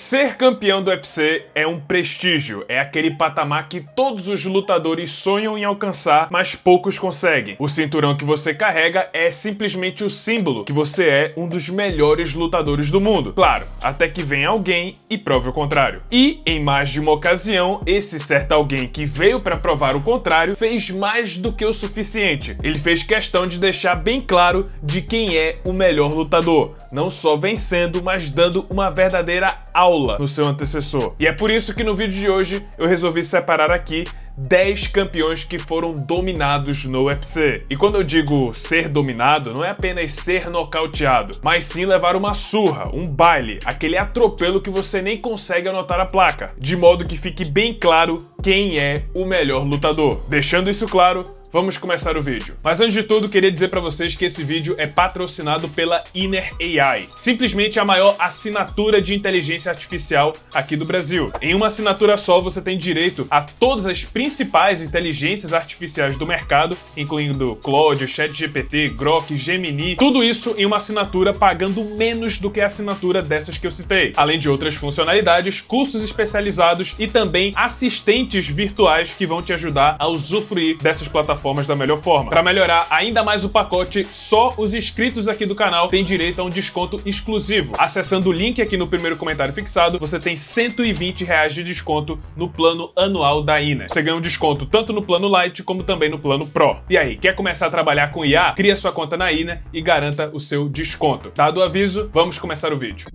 Ser campeão do UFC é um prestígio, é aquele patamar que todos os lutadores sonham em alcançar, mas poucos conseguem. O cinturão que você carrega é simplesmente o símbolo que você é um dos melhores lutadores do mundo. Claro, até que venha alguém e prove o contrário. E, em mais de uma ocasião, esse certo alguém que veio para provar o contrário fez mais do que o suficiente. Ele fez questão de deixar bem claro de quem é o melhor lutador, não só vencendo, mas dando uma verdadeira aula no seu antecessor. E é por isso que no vídeo de hoje eu resolvi separar aqui 10 campeões que foram dominados no UFC. E quando eu digo ser dominado, não é apenas ser nocauteado, mas sim levar uma surra, um baile, aquele atropelo que você nem consegue anotar a placa, de modo que fique bem claro quem é o melhor lutador. Deixando isso claro, vamos começar o vídeo. Mas antes de tudo, queria dizer para vocês que esse vídeo é patrocinado pela Inner AI, simplesmente a maior assinatura de inteligência artificial aqui do Brasil. Em uma assinatura só, você tem direito a todas as principais inteligências artificiais do mercado, incluindo Claude, ChatGPT, Grok, Gemini, tudo isso em uma assinatura pagando menos do que a assinatura dessas que eu citei, além de outras funcionalidades, cursos especializados e também assistentes virtuais que vão te ajudar a usufruir dessas plataformas da melhor forma. Para melhorar ainda mais o pacote, só os inscritos aqui do canal têm direito a um desconto exclusivo. Acessando o link aqui no primeiro comentário fixado, você tem R$120 de desconto no plano anual da Inner. Você ganha um desconto tanto no plano Lite como também no plano Pro. E aí, quer começar a trabalhar com IA? Cria sua conta na Inner e garanta o seu desconto. Dado o aviso, vamos começar o vídeo.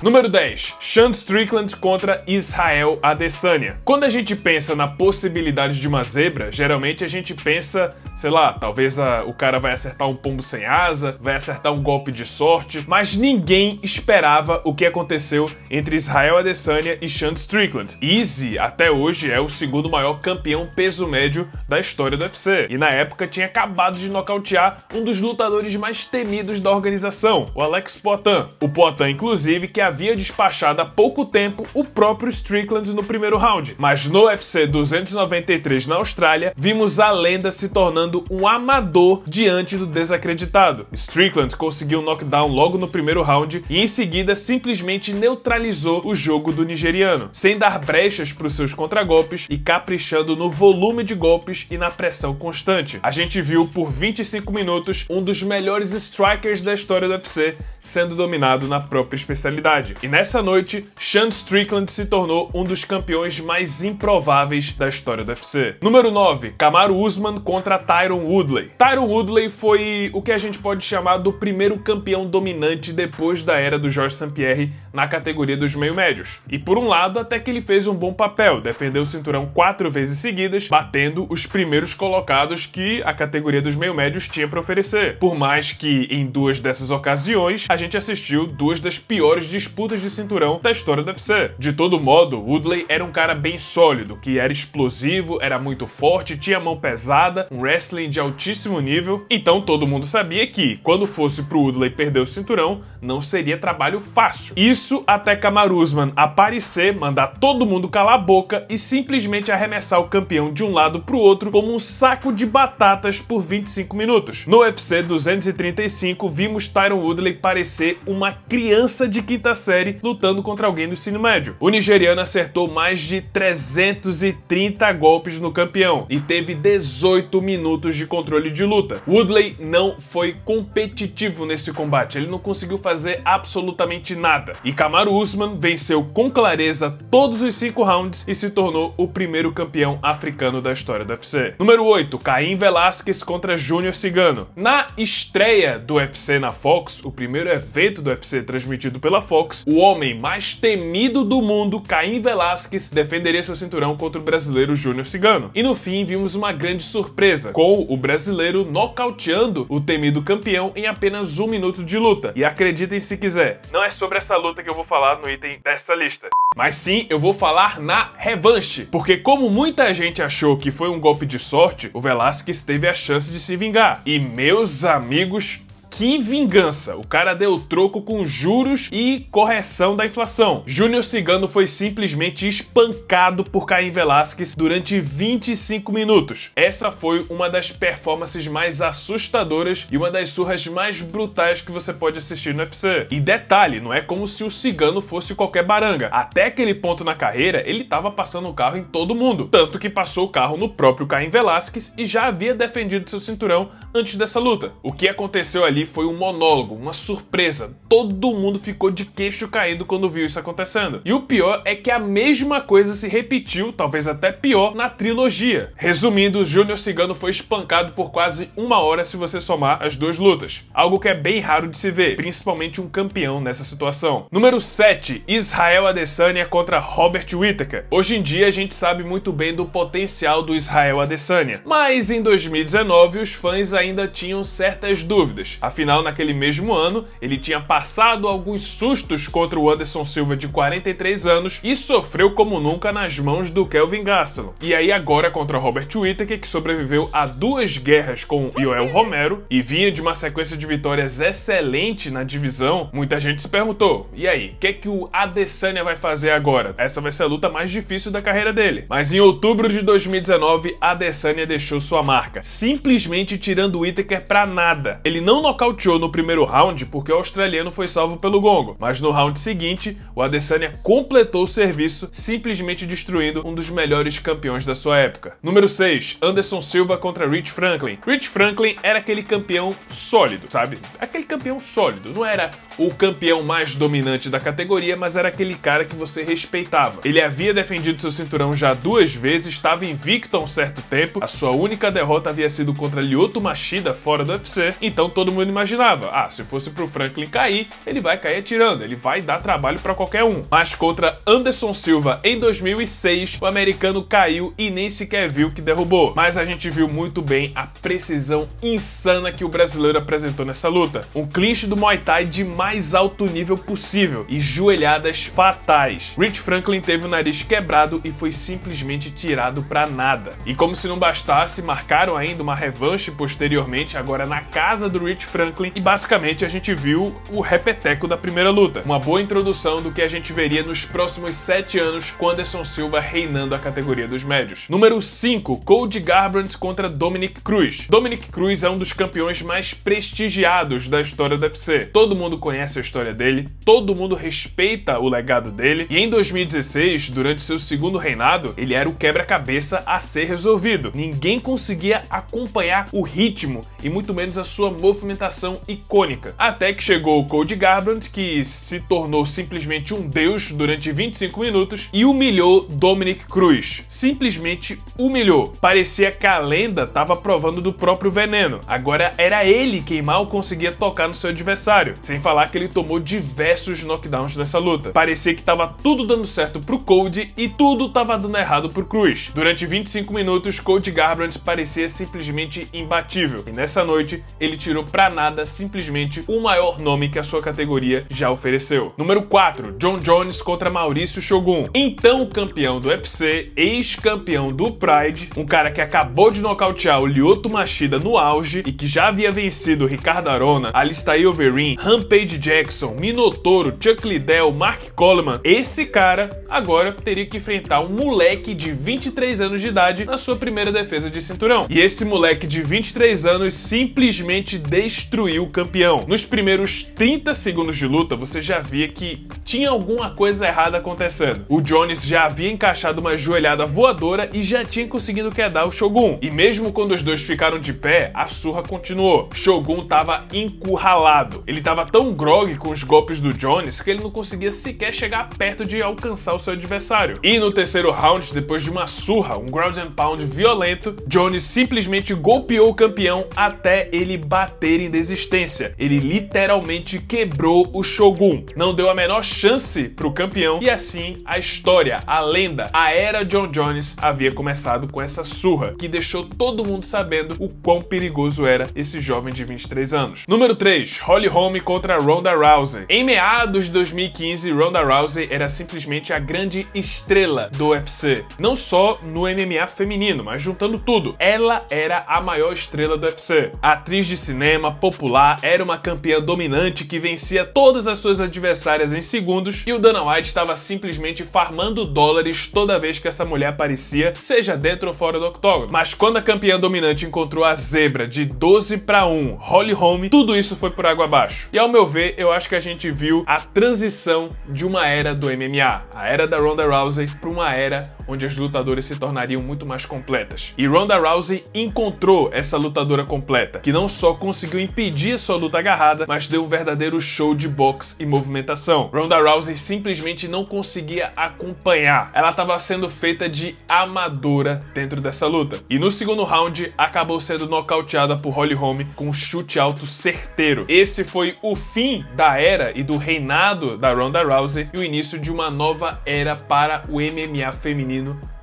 Número 10. Sean Strickland contra Israel Adesanya. Quando a gente pensa na possibilidade de uma zebra, geralmente a gente pensa, sei lá, talvez o cara vai acertar um pombo sem asa, vai acertar um golpe de sorte, mas ninguém esperava o que aconteceu entre Israel Adesanya e Sean Strickland. Izzy, até hoje, é o segundo maior campeão peso médio da história do UFC, e na época tinha acabado de nocautear um dos lutadores mais temidos da organização, o Alex Poatan. O Poatan, inclusive, que havia despachado há pouco tempo o próprio Strickland no primeiro round. Mas no UFC 293 na Austrália, vimos a lenda se tornando um amador diante do desacreditado. Strickland conseguiu um knockdown logo no primeiro round e em seguida simplesmente neutralizou o jogo do nigeriano, sem dar brechas para os seus contragolpes e caprichando no volume de golpes e na pressão constante. A gente viu por 25 minutos um dos melhores strikers da história do UFC sendo dominado na própria especialidade. E nessa noite, Sean Strickland se tornou um dos campeões mais improváveis da história do UFC. Número 9. Kamaru Usman contra Tyron Woodley. Tyron Woodley foi o que a gente pode chamar do primeiro campeão dominante depois da era do Georges St-Pierre na categoria dos meio-médios. E por um lado, até que ele fez um bom papel, defendeu o cinturão 4 vezes seguidas, batendo os primeiros colocados que a categoria dos meio-médios tinha para oferecer. Por mais que em duas dessas ocasiões, a gente assistiu duas das piores disputas de cinturão da história do UFC. De todo modo, Woodley era um cara bem sólido, que era explosivo, era muito forte, tinha mão pesada, um wrestling de altíssimo nível, então todo mundo sabia que, quando fosse pro Woodley perder o cinturão, não seria trabalho fácil. Isso até Kamaru Usman aparecer, mandar todo mundo calar a boca e simplesmente arremessar o campeão de um lado pro outro como um saco de batatas por 25 minutos. No UFC 235, vimos Tyron Woodley parecer uma criança de quinta série lutando contra alguém do ensino médio. O nigeriano acertou mais de 330 golpes no campeão e teve 18 minutos de controle de luta. Woodley não foi competitivo nesse combate, ele não conseguiu fazer absolutamente nada. E Kamaru Usman venceu com clareza todos os 5 rounds e se tornou o primeiro campeão africano da história do UFC. Número 8. Caim Velasquez contra Júnior Cigano. Na estreia do UFC na Fox, o primeiro evento do UFC transmitido pela Fox, o homem mais temido do mundo, Caim Velasquez, defenderia seu cinturão contra o brasileiro Júnior Cigano. E no fim vimos uma grande surpresa, com o brasileiro nocauteando o temido campeão em apenas 1 minuto de luta. E acreditem se quiser, não é sobre essa luta que eu vou falar no item dessa lista, mas sim eu vou falar na revanche, porque como muita gente achou que foi um golpe de sorte, o Velasquez teve a chance de se vingar. E meus amigos, que vingança! O cara deu troco com juros e correção da inflação. Júnior Cigano foi simplesmente espancado por Caim Velasquez durante 25 minutos. Essa foi uma das performances mais assustadoras e uma das surras mais brutais que você pode assistir no UFC. E detalhe, não é como se o Cigano fosse qualquer baranga. Até aquele ponto na carreira, ele tava passando o carro em todo mundo. Tanto que passou o carro no próprio Caim Velasquez e já havia defendido seu cinturão antes dessa luta. O que aconteceu ali foi um monólogo, uma surpresa. Todo mundo ficou de queixo caído quando viu isso acontecendo. E o pior é que a mesma coisa se repetiu, talvez até pior, na trilogia. Resumindo, Júnior Cigano foi espancado por quase 1 hora se você somar as duas lutas. Algo que é bem raro de se ver, principalmente um campeão nessa situação. Número 7. Israel Adesanya contra Robert Whittaker. Hoje em dia a gente sabe muito bem do potencial do Israel Adesanya, mas em 2019 os fãs ainda tinham certas dúvidas. Afinal, naquele mesmo ano, ele tinha passado alguns sustos contra o Anderson Silva de 43 anos e sofreu como nunca nas mãos do Kelvin Gastelum. E aí agora contra Robert Whittaker, que sobreviveu a 2 guerras com Yoel Romero e vinha de uma sequência de vitórias excelente na divisão, muita gente se perguntou, e aí, o que é que o Adesanya vai fazer agora? Essa vai ser a luta mais difícil da carreira dele. Mas em outubro de 2019, Adesanya deixou sua marca, simplesmente tirando o Whittaker pra nada. Ele não nocauteou no primeiro round porque o australiano foi salvo pelo gongo, mas no round seguinte, o Adesanya completou o serviço, simplesmente destruindo um dos melhores campeões da sua época. Número 6. Anderson Silva contra Rich Franklin. Rich Franklin era aquele campeão sólido, sabe? Aquele campeão sólido. Não era o campeão mais dominante da categoria, mas era aquele cara que você respeitava. Ele havia defendido seu cinturão já 2 vezes, estava invicto há um certo tempo, a sua única derrota havia sido contra Lyoto Machida fora do UFC, então todo mundo imaginava, se fosse pro Franklin cair, ele vai cair atirando, ele vai dar trabalho pra qualquer um. Mas contra Anderson Silva em 2006, o americano caiu e nem sequer viu que derrubou. Mas a gente viu muito bem a precisão insana que o brasileiro apresentou nessa luta. Um clinch do Muay Thai de mais alto nível possível e joelhadas fatais. Rich Franklin teve o nariz quebrado e foi simplesmente tirado pra nada. E como se não bastasse, marcaram ainda uma revanche posteriormente, agora na casa do Rich Franklin, e basicamente a gente viu o repeteco da primeira luta. Uma boa introdução do que a gente veria nos próximos 7 anos com Anderson Silva reinando a categoria dos médios. Número 5. Cody Garbrandt contra Dominick Cruz. Dominick Cruz é um dos campeões mais prestigiados da história do UFC. Todo mundo conhece a história dele, todo mundo respeita o legado dele, e em 2016, durante seu segundo reinado, ele era o quebra-cabeça a ser resolvido. Ninguém conseguia acompanhar o ritmo e muito menos a sua movimentação icônica. Até que chegou o Cody Garbrandt, que se tornou simplesmente um deus durante 25 minutos e humilhou Dominick Cruz. Simplesmente humilhou. Parecia que a lenda estava provando do próprio veneno. Agora era ele quem mal conseguia tocar no seu adversário. Sem falar que ele tomou diversos knockdowns nessa luta. Parecia que estava tudo dando certo pro Cody e tudo estava dando errado pro Cruz. Durante 25 minutos, Cody Garbrandt parecia simplesmente imbatível. E nessa noite, ele tirou pra nada simplesmente o maior nome que a sua categoria já ofereceu. Número 4. John Jones contra Maurício Shogun. Então o campeão do UFC, ex-campeão do Pride, um cara que acabou de nocautear o Lyoto Machida no auge e que já havia vencido Ricardo Arona, Alistair Overeem, Rampage Jackson, Minotauro, Chuck Liddell, Mark Coleman. Esse cara agora teria que enfrentar um moleque de 23 anos de idade na sua primeira defesa de cinturão. E esse moleque de 23 anos simplesmente destruiu o campeão. Nos primeiros 30 segundos de luta, você já via que tinha alguma coisa errada acontecendo. O Jones já havia encaixado uma joelhada voadora e já tinha conseguido quedar o Shogun. E mesmo quando os dois ficaram de pé, a surra continuou. Shogun tava encurralado. Ele tava tão grogue com os golpes do Jones que ele não conseguia sequer chegar perto de alcançar o seu adversário. E no terceiro round, depois de uma surra, um ground and pound violento, Jones simplesmente golpeou o campeão até ele bater em desistência. Ele literalmente quebrou o Shogun. Não deu a menor chance pro campeão e assim a história, a lenda, a era John Jones havia começado com essa surra que deixou todo mundo sabendo o quão perigoso era esse jovem de 23 anos. Número 3. Holly Holm contra Ronda Rousey. Em meados de 2015, Ronda Rousey era simplesmente a grande estrela do UFC. Não só no MMA feminino, mas juntando tudo. Ela era a maior estrela estrela do UFC. A atriz de cinema, popular, era uma campeã dominante que vencia todas as suas adversárias em segundos, e o Dana White estava simplesmente farmando dólares toda vez que essa mulher aparecia, seja dentro ou fora do octógono. Mas quando a campeã dominante encontrou a zebra de 12-1, Holly Holm, tudo isso foi por água abaixo. E ao meu ver, eu acho que a gente viu a transição de uma era do MMA, a era da Ronda Rousey, para uma era onde as lutadoras se tornariam muito mais completas. E Ronda Rousey encontrou essa lutadora completa, que não só conseguiu impedir a sua luta agarrada, mas deu um verdadeiro show de boxe e movimentação. Ronda Rousey simplesmente não conseguia acompanhar. Ela estava sendo feita de amadora dentro dessa luta. E no segundo round, acabou sendo nocauteada por Holly Holm com um chute alto certeiro. Esse foi o fim da era e do reinado da Ronda Rousey e o início de uma nova era para o MMA feminino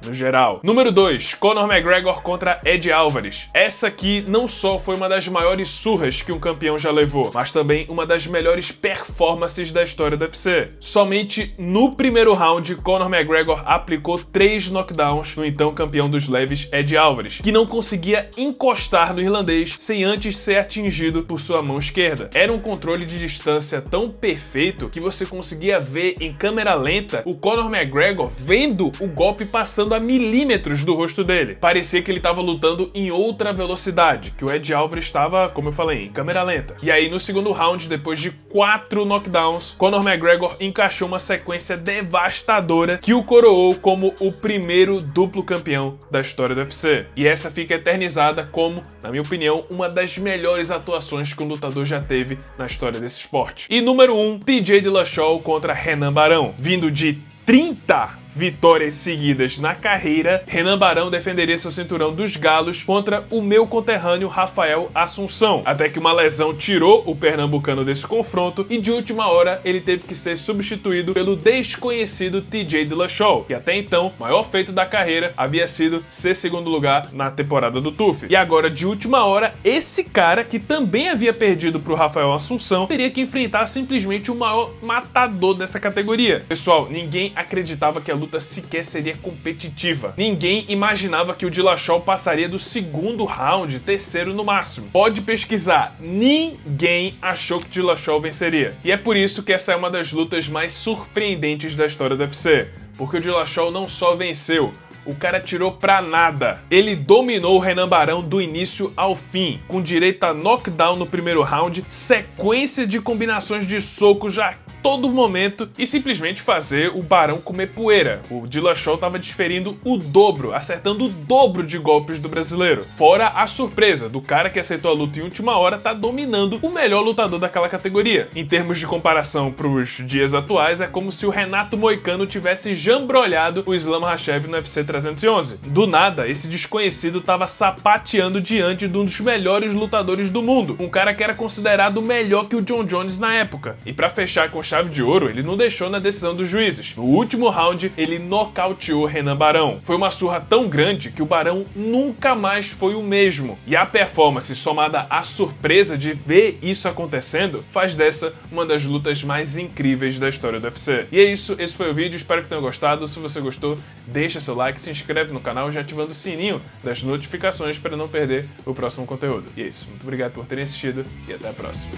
no geral. Número 2, Conor McGregor contra Ed Álvares. Essa aqui não só foi uma das maiores surras que um campeão já levou, mas também uma das melhores performances da história do UFC. Somente no primeiro round, Conor McGregor aplicou 3 knockdowns no então campeão dos leves, Ed Álvares, que não conseguia encostar no irlandês sem antes ser atingido por sua mão esquerda. Era um controle de distância tão perfeito que você conseguia ver em câmera lenta o Conor McGregor vendo o golpe passando a milímetros do rosto dele. Parecia que ele estava lutando em outra velocidade, que o Ed Álvares estava, como eu falei, em câmera lenta. E aí no segundo round, depois de 4 knockdowns, Conor McGregor encaixou uma sequência devastadora que o coroou como o primeiro duplo campeão da história do UFC. E essa fica eternizada como, na minha opinião, uma das melhores atuações que um lutador já teve na história desse esporte. E número 1, TJ Dillashaw contra Renan Barão. Vindo de 30 vitórias seguidas na carreira, Renan Barão defenderia seu cinturão dos galos contra o meu conterrâneo Rafael Assunção, até que uma lesão tirou o pernambucano desse confronto e de última hora ele teve que ser substituído pelo desconhecido TJ Dillashaw, que até então, o maior feito da carreira havia sido ser segundo lugar na temporada do TUF. E agora, de última hora, esse cara, que também havia perdido para o Rafael Assunção, teria que enfrentar simplesmente o maior matador dessa categoria. Pessoal, ninguém acreditava que a luta sequer seria competitiva. Ninguém imaginava que o Dillashaw passaria do segundo round, terceiro no máximo. Pode pesquisar, ninguém achou que Dillashaw venceria. E é por isso que essa é uma das lutas mais surpreendentes da história do UFC. Porque o Dillashaw não só venceu, o cara tirou pra nada. Ele dominou o Renan Barão do início ao fim, com direito a knockdown no primeiro round, sequência de combinações de socos a todo momento e simplesmente fazer o Barão comer poeira. O Dillashaw tava desferindo o dobro, acertando o dobro de golpes do brasileiro. Fora a surpresa do cara que aceitou a luta em última hora tá dominando o melhor lutador daquela categoria. Em termos de comparação pros dias atuais, é como se o Renato Moicano tivesse jambrolhado o Islam Makhachev no UFC 311. Do nada, esse desconhecido tava sapateando diante de um dos melhores lutadores do mundo, um cara que era considerado melhor que o John Jones na época. E pra fechar com chave de ouro, ele não deixou na decisão dos juízes. No último round, ele nocauteou Renan Barão. Foi uma surra tão grande que o Barão nunca mais foi o mesmo. E a performance, somada à surpresa de ver isso acontecendo, faz dessa uma das lutas mais incríveis da história do UFC. E é isso, esse foi o vídeo, espero que tenham gostado. Se você gostou, deixa seu like, se inscreve no canal já ativando o sininho das notificações para não perder o próximo conteúdo. E é isso, muito obrigado por terem assistido e até a próxima.